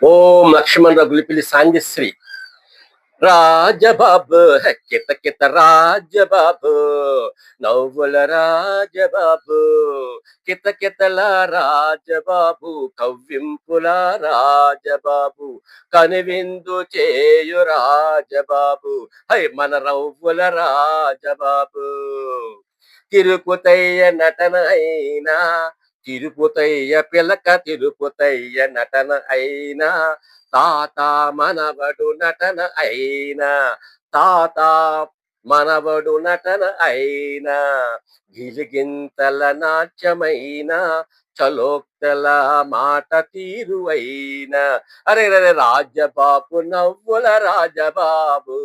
ఓం లక్ష్మణ్ రఘులిపిలి సాంగశ్రీ రాజబాబు కిత కిత రాజబాబు నవ్వుల రాజబాబు కిత కితల రాజబాబు కవ్వింపుల రాజబాబు కనువిందు చేయు రాజబాబు హై మన రవ్వుల రాజబాబు తిరుపతయ్య నటన అయినా తిరుపతయ్య పిలక తిరుపతయ్య నటన అయినా తాత మనవడు నటన అయినా తాత మనవడు నటన అయినా గిలిగింతల నాట్యమైన చలోక్తల మాట తీరువైనా అరే రే రాజబాబు నవ్వుల రాజబాబు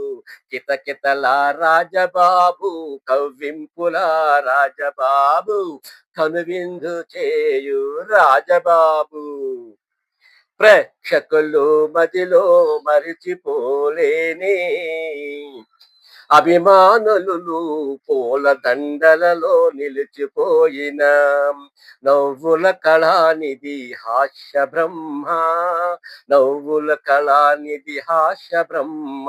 కితకితల రాజబాబు కవ్వింపుల రాజబాబు కనువిందు చేయు రాజబాబు ప్రేక్షకులు మదిలో మరిచిపోలేని అభిమానులు పూల దండలలో నిలిచిపోయిన నవ్వుల కళానిధి హాస్య బ్రహ్మ నవ్వుల కళానిధి హాస్య బ్రహ్మ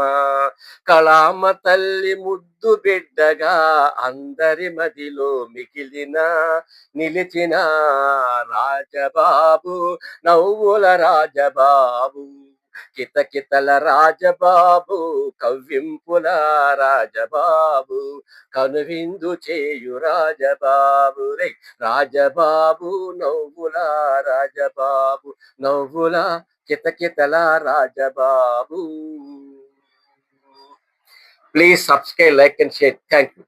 కళామ తల్లి ముద్దు బిడ్డగా అందరి మదిలో మిగిలిన నిలిచిన రాజబాబు నవ్వుల రాజబాబు కితకితల రాజబాబు కవ్వింపుల రాజబాబు కనువిందు చేయు రాజబాబు రే రాజబాబు నవ్వుల రాజబాబు నవ్వుల కితకితల Rajababu. Please subscribe, like and share. Thank you.